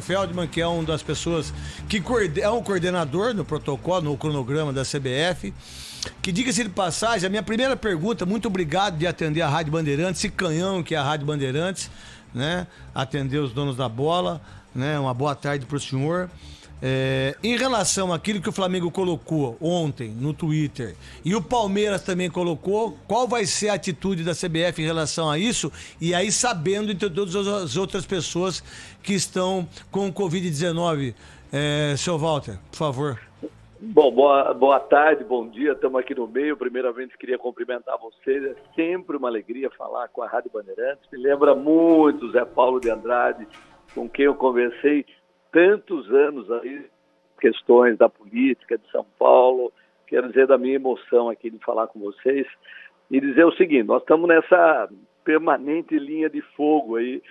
Feldman, que é uma das pessoas que é um coordenador no protocolo, no cronograma da CBF, que, diga-se de passagem, a minha primeira pergunta, muito obrigado de atender a Rádio Bandeirantes, esse canhão que é a Rádio Bandeirantes, né, atender os donos da bola, né, uma boa tarde para o senhor. Em relação àquilo que o Flamengo colocou ontem no Twitter e o Palmeiras também colocou, qual vai ser a atitude da CBF em relação a isso? E aí, sabendo entre todas as outras pessoas que estão com o Covid-19, seu Walter, por favor. Bom, boa tarde, bom dia, estamos aqui no meio. Primeiramente, queria cumprimentar vocês, é sempre uma alegria falar com a Rádio Bandeirantes. Me lembra muito o Zé Paulo de Andrade, com quem eu conversei tantos anos aí, questões da política de São Paulo. Quero dizer da minha emoção aqui de falar com vocês e dizer o seguinte: nós estamos nessa permanente linha de fogo aí,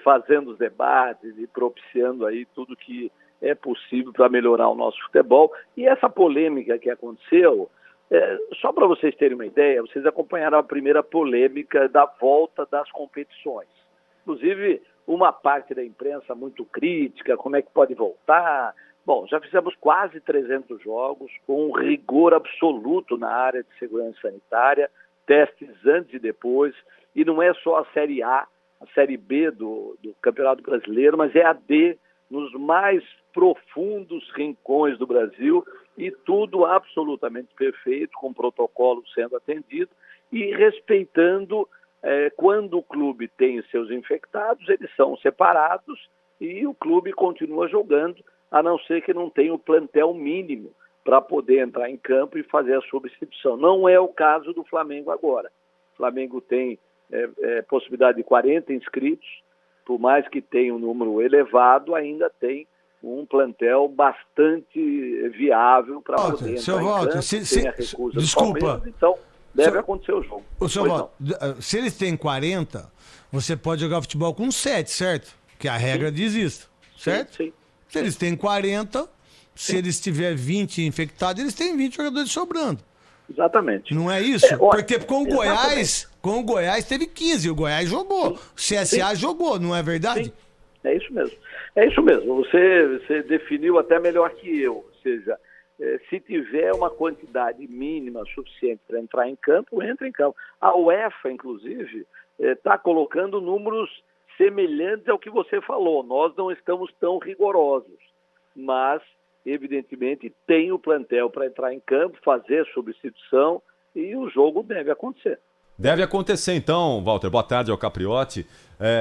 fazendo os debates e propiciando aí tudo que é possível para melhorar o nosso futebol. E essa polêmica que aconteceu, só para vocês terem uma ideia, vocês acompanharam a primeira polêmica da volta das competições. Inclusive, uma parte da imprensa muito crítica, como é que pode voltar? Bom, já fizemos quase 300 jogos, com um rigor absoluto na área de segurança sanitária, testes antes e depois, e não é só a Série A, a Série B do Campeonato Brasileiro, mas é a D, nos mais profundos rincões do Brasil, e tudo absolutamente perfeito, com protocolo sendo atendido e respeitando. Quando o clube tem seus infectados, eles são separados e o clube continua jogando, a não ser que não tenha o plantel mínimo para poder entrar em campo e fazer a substituição. Não é o caso do Flamengo agora. O Flamengo tem possibilidade de 40 inscritos, por mais que tenha um número elevado, ainda tem um plantel bastante viável para poder entrar em campo. Tem a recusa do Palmeiras, então deve acontecer o jogo. Se eles têm 40, você pode jogar futebol com 7, certo? Que a regra diz isso, certo? Sim. Se eles têm 40, se eles tiverem 20 infectados, eles têm 20 jogadores sobrando. Exatamente. Não é isso? Porque com o Goiás teve 15, o Goiás jogou, o CSA jogou, não é verdade? Sim. É isso mesmo. É isso mesmo. Você definiu até melhor que eu. Ou seja, se tiver uma quantidade mínima suficiente para entrar em campo, entra em campo. A UEFA, inclusive, está colocando números semelhantes ao que você falou. Nós não estamos tão rigorosos, mas, evidentemente, tem o plantel para entrar em campo, fazer substituição e o jogo deve acontecer. Deve acontecer então, Walter. Boa tarde ao Capriotti.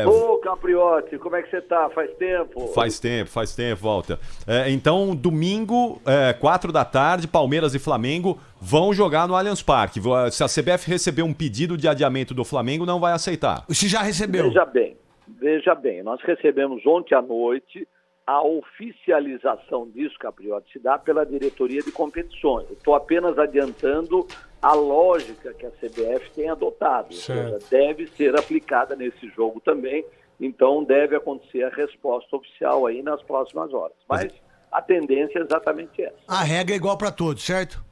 Ô, Capriotti, como é que você tá? Faz tempo? Faz tempo, Walter. Então, domingo, 4 da tarde, Palmeiras e Flamengo vão jogar no Allianz Parque. Se a CBF receber um pedido de adiamento do Flamengo, não vai aceitar. Se já recebeu. Veja bem, nós recebemos ontem à noite a oficialização disso, Capriotti, se dá pela diretoria de competições. Estou apenas adiantando a lógica que a CBF tem adotado. Ou seja, deve ser aplicada nesse jogo também, então deve acontecer a resposta oficial aí nas próximas horas. Mas a tendência é exatamente essa. A regra é igual para todos, certo?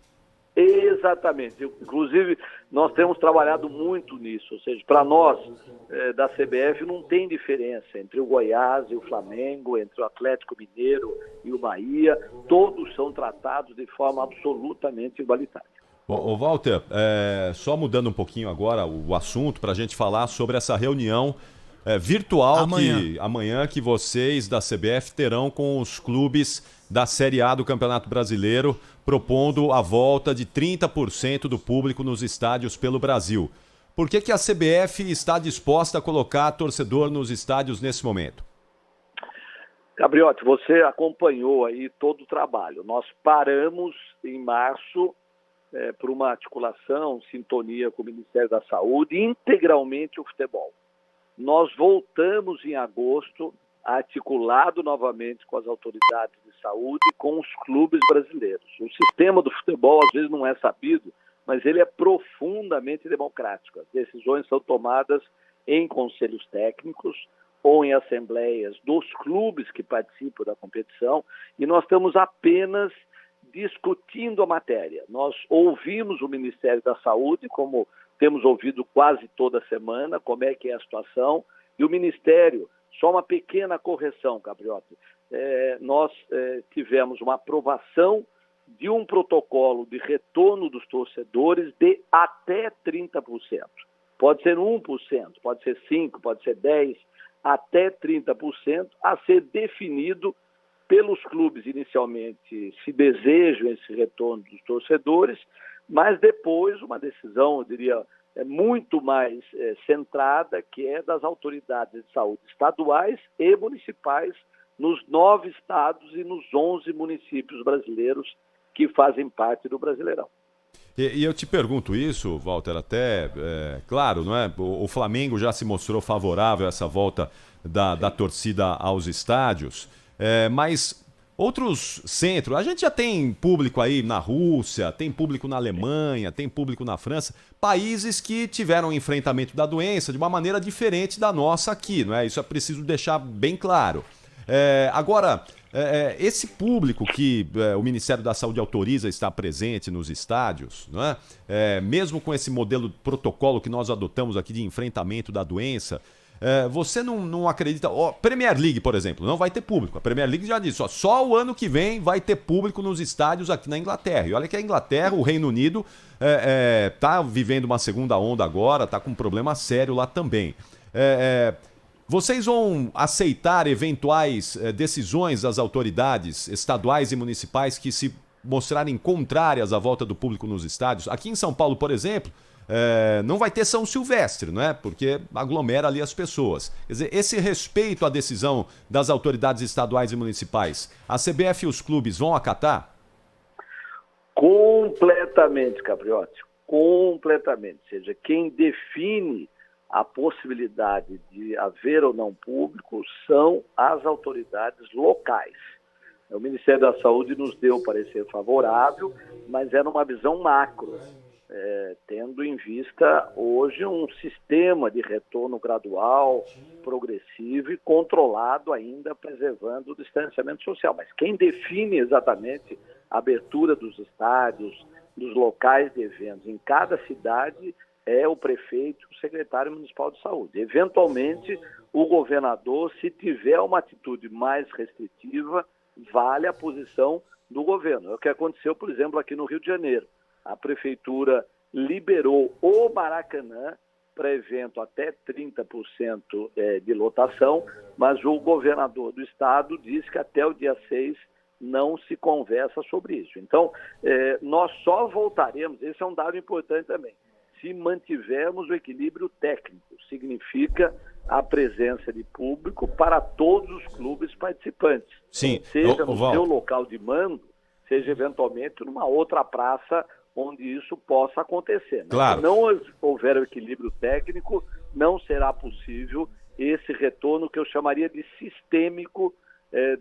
Exatamente. Inclusive, nós temos trabalhado muito nisso, ou seja, para nós, da CBF, não tem diferença entre o Goiás e o Flamengo, entre o Atlético Mineiro e o Bahia, todos são tratados de forma absolutamente igualitária. Bom, Walter, só mudando um pouquinho agora o assunto para a gente falar sobre essa reunião virtual amanhã que vocês da CBF terão com os clubes da Série A do Campeonato Brasileiro, propondo a volta de 30% do público nos estádios pelo Brasil. Por que a CBF está disposta a colocar torcedor nos estádios nesse momento? Capriotti, você acompanhou aí todo o trabalho. Nós paramos em março por uma articulação, sintonia com o Ministério da Saúde, integralmente o futebol. Nós voltamos em agosto, articulado novamente com as autoridades de saúde e com os clubes brasileiros. O sistema do futebol, às vezes, não é sabido, mas ele é profundamente democrático. As decisões são tomadas em conselhos técnicos ou em assembleias dos clubes que participam da competição, e nós estamos apenas discutindo a matéria. Nós ouvimos o Ministério da Saúde, como temos ouvido quase toda semana, como é que é a situação, e o Ministério Só uma pequena correção, Capriotti. Nós tivemos uma aprovação de um protocolo de retorno dos torcedores de até 30%. Pode ser 1%, pode ser 5%, pode ser 10%, até 30%, a ser definido pelos clubes inicialmente, se desejam esse retorno dos torcedores, mas depois uma decisão, eu diria, muito mais centrada, que é das autoridades de saúde estaduais e municipais nos 9 estados e nos 11 municípios brasileiros que fazem parte do Brasileirão. E eu te pergunto isso, Walter, claro, não é? O Flamengo já se mostrou favorável a essa volta da torcida aos estádios, mas outros centros, a gente já tem público aí na Rússia, tem público na Alemanha, tem público na França, países que tiveram enfrentamento da doença de uma maneira diferente da nossa aqui, não é? Isso é preciso deixar bem claro. Agora, esse público que o Ministério da Saúde autoriza estar presente nos estádios, não é? Mesmo com esse modelo de protocolo que nós adotamos aqui de enfrentamento da doença, você não acredita... Premier League, por exemplo, não vai ter público. A Premier League já disse, só o ano que vem vai ter público nos estádios aqui na Inglaterra. E olha que a Inglaterra, o Reino Unido, está vivendo uma segunda onda agora, está com um problema sério lá também. Vocês vão aceitar eventuais decisões das autoridades estaduais e municipais que se mostrarem contrárias à volta do público nos estádios? Aqui em São Paulo, por exemplo, não vai ter São Silvestre, não é? Porque aglomera ali as pessoas. Quer dizer, esse respeito à decisão das autoridades estaduais e municipais, a CBF e os clubes vão acatar? Completamente, Capriotti. Completamente. Ou seja, quem define a possibilidade de haver ou não público são as autoridades locais. O Ministério da Saúde nos deu parecer favorável, mas é numa visão macro, tendo em vista hoje um sistema de retorno gradual, progressivo e controlado ainda, preservando o distanciamento social. Mas quem define exatamente a abertura dos estádios, dos locais de eventos em cada cidade é o prefeito, o secretário municipal de saúde. Eventualmente, o governador, se tiver uma atitude mais restritiva, vale a posição do governo. É o que aconteceu, por exemplo, aqui no Rio de Janeiro. A prefeitura liberou o Maracanã para evento até 30% de lotação, mas o governador do estado disse que até o dia 6 não se conversa sobre isso. Então, nós só voltaremos, esse é um dado importante também, se mantivermos o equilíbrio técnico, significa a presença de público para todos os clubes participantes. Sim. Seja no seu local de mando, seja eventualmente numa outra praça onde isso possa acontecer. Né? Claro. Se não houver o equilíbrio técnico, não será possível esse retorno que eu chamaria de sistêmico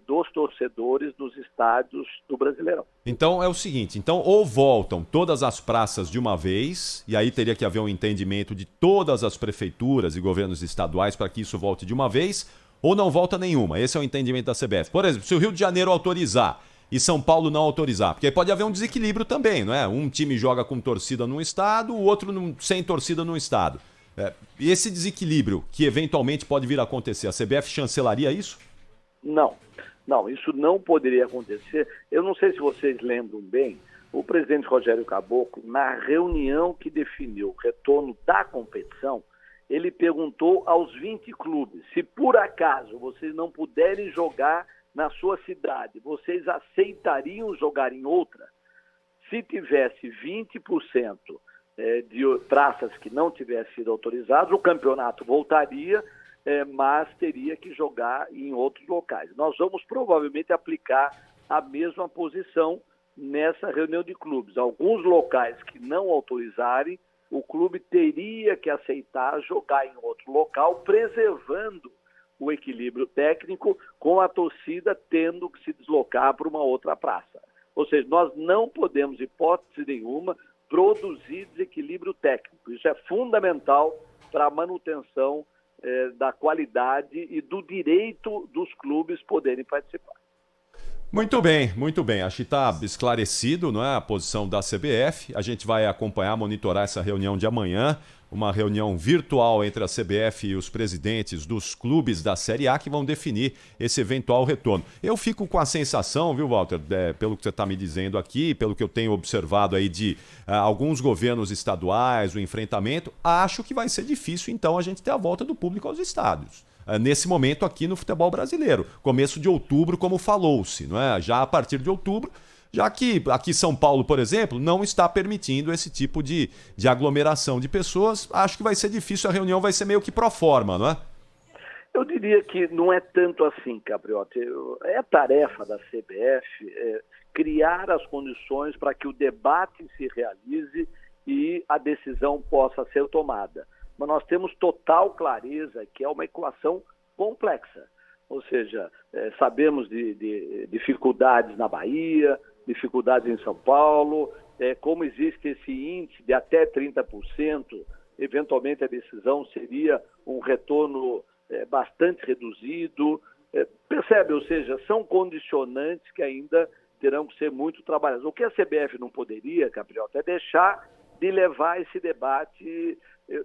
dos torcedores dos estádios do Brasileirão. Então é o seguinte, ou voltam todas as praças de uma vez, e aí teria que haver um entendimento de todas as prefeituras e governos estaduais para que isso volte de uma vez, ou não volta nenhuma. Esse é o entendimento da CBF. Por exemplo, se o Rio de Janeiro autorizar e São Paulo não autorizar, porque aí pode haver um desequilíbrio também, não é? Um time joga com torcida num estado, o outro sem torcida num estado. E esse desequilíbrio que eventualmente pode vir a acontecer, a CBF chancelaria isso? Não, isso não poderia acontecer. Eu não sei se vocês lembram bem, o presidente Rogério Caboclo, na reunião que definiu o retorno da competição, ele perguntou aos 20 clubes, se por acaso vocês não puderem jogar na sua cidade, vocês aceitariam jogar em outra? Se tivesse 20% de praças que não tivessem sido autorizadas, o campeonato voltaria, mas teria que jogar em outros locais. Nós vamos provavelmente aplicar a mesma posição nessa reunião de clubes. Alguns locais que não autorizarem, o clube teria que aceitar jogar em outro local, preservando o equilíbrio técnico, com a torcida tendo que se deslocar para uma outra praça. Ou seja, nós não podemos, hipótese nenhuma, produzir desequilíbrio técnico. Isso é fundamental para a manutenção da qualidade e do direito dos clubes poderem participar. Muito bem, muito bem. Acho que está esclarecido, não é, a posição da CBF. A gente vai acompanhar, monitorar essa reunião de amanhã, uma reunião virtual entre a CBF e os presidentes dos clubes da Série A que vão definir esse eventual retorno. Eu fico com a sensação, viu, Walter, pelo que você está me dizendo aqui, pelo que eu tenho observado aí de alguns governos estaduais, o enfrentamento, acho que vai ser difícil, então, a gente ter a volta do público aos estádios. Nesse momento aqui no futebol brasileiro. Começo de outubro, como falou-se, não é? Já a partir de outubro, já que aqui São Paulo, por exemplo, não está permitindo esse tipo de aglomeração de pessoas, acho que vai ser difícil, a reunião vai ser meio que pro forma, não é? Eu diria que não é tanto assim, Capriotti. É tarefa da CBF criar as condições para que o debate se realize e a decisão possa ser tomada. Mas nós temos total clareza que é uma equação complexa. Ou seja, sabemos de dificuldades na Bahia, dificuldades em São Paulo, como existe esse índice de até 30%, eventualmente a decisão seria um retorno bastante reduzido. Percebe? Ou seja, são condicionantes que ainda terão que ser muito trabalhados. O que a CBF não poderia, Capriota, é deixar de levar esse debate,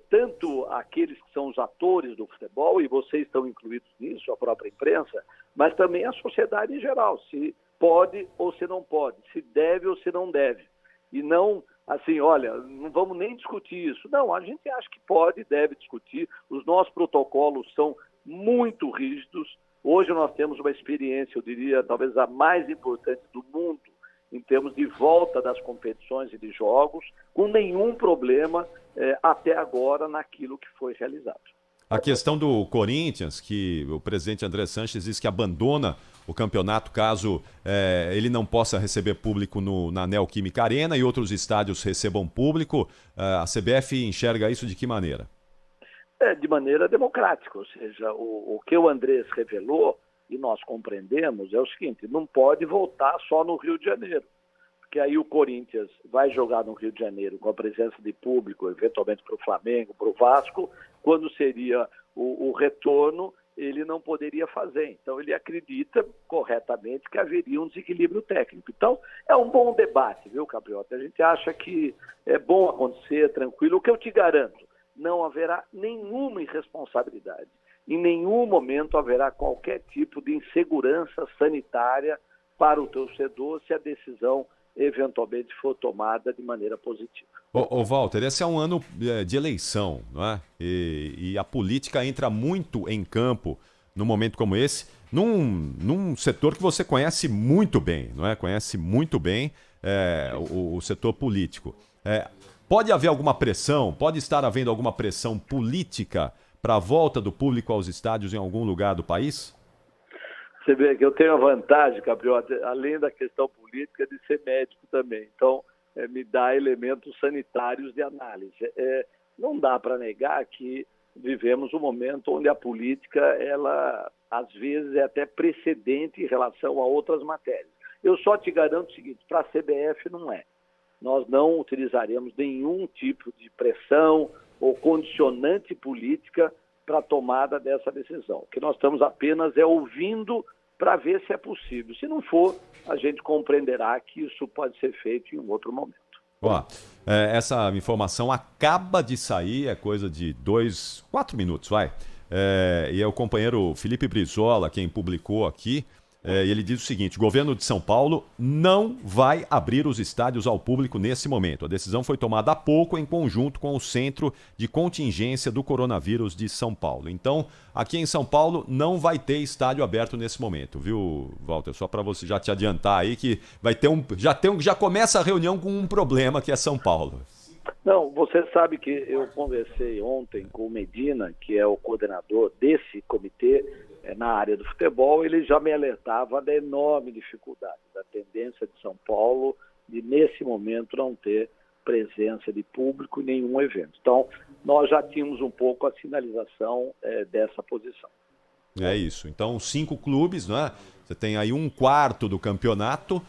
tanto aqueles que são os atores do futebol, e vocês estão incluídos nisso, a própria imprensa, mas também a sociedade em geral, se pode ou se não pode, se deve ou se não deve. E não assim, olha, não vamos nem discutir isso. Não, a gente acha que pode e deve discutir. Os nossos protocolos são muito rígidos. Hoje nós temos uma experiência, eu diria, talvez a mais importante do mundo, em termos de volta das competições e de jogos, com nenhum problema até agora naquilo que foi realizado. A questão do Corinthians, que o presidente André Sanches diz que abandona o campeonato caso ele não possa receber público na Neoquímica Arena e outros estádios recebam público, a CBF enxerga isso de que maneira? De maneira democrática, ou seja, o que o Andrés revelou, e nós compreendemos, é o seguinte: não pode voltar só no Rio de Janeiro, porque aí o Corinthians vai jogar no Rio de Janeiro com a presença de público, eventualmente para o Flamengo, para o Vasco, quando seria o retorno, ele não poderia fazer. Então ele acredita corretamente que haveria um desequilíbrio técnico. Então é um bom debate, viu, Capriota? A gente acha que é bom acontecer, tranquilo. O que eu te garanto, não haverá nenhuma irresponsabilidade. Em nenhum momento haverá qualquer tipo de insegurança sanitária para o torcedor se a decisão eventualmente for tomada de maneira positiva. Ô Walter, esse é um ano de eleição, não é? E a política entra muito em campo num momento como esse, num setor que você conhece muito bem, não é? Conhece muito bem o setor político. Pode haver alguma pressão, pode estar havendo alguma pressão política para a volta do público aos estádios em algum lugar do país? Você vê que eu tenho a vantagem, Capriota, além da questão política, de ser médico também. Então, me dá elementos sanitários de análise. Não dá para negar que vivemos um momento onde a política, ela, às vezes, é até precedente em relação a outras matérias. Eu só te garanto o seguinte: para a CBF não é. Nós não utilizaremos nenhum tipo de pressão ou condicionante política para a tomada dessa decisão. O que nós estamos apenas ouvindo para ver se é possível. Se não for, a gente compreenderá que isso pode ser feito em um outro momento. Essa informação acaba de sair, é coisa de 4 minutos, vai. E é o companheiro Felipe Brizola quem publicou aqui. E ele diz o seguinte: o governo de São Paulo não vai abrir os estádios ao público nesse momento. A decisão foi tomada há pouco em conjunto com o Centro de Contingência do Coronavírus de São Paulo. Então, aqui em São Paulo não vai ter estádio aberto nesse momento, viu, Walter? Só para você já te adiantar aí que vai ter já começa a reunião com um problema que é São Paulo. Não, você sabe que eu conversei ontem com o Medina, que é o coordenador desse comitê na área do futebol. Ele já me alertava da enorme dificuldade, da tendência de São Paulo de, nesse momento, não ter presença de público em nenhum evento. Então, nós já tínhamos um pouco a sinalização dessa posição. É isso. Então, 5 clubes, não é? Você tem aí 1/4 do campeonato.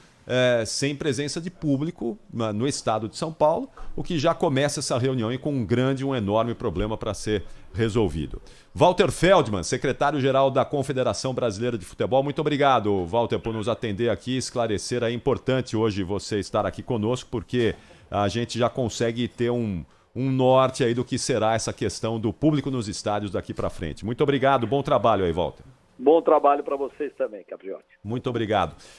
sem presença de público no estado de São Paulo, o que já começa essa reunião e com um enorme problema para ser resolvido. Walter Feldman, secretário-geral da Confederação Brasileira de Futebol, muito obrigado, Walter, por nos atender aqui, esclarecer. É importante hoje você estar aqui conosco, porque a gente já consegue ter um norte aí do que será essa questão do público nos estádios daqui para frente. Muito obrigado, bom trabalho aí, Walter. Bom trabalho para vocês também, Capriotti. Muito obrigado.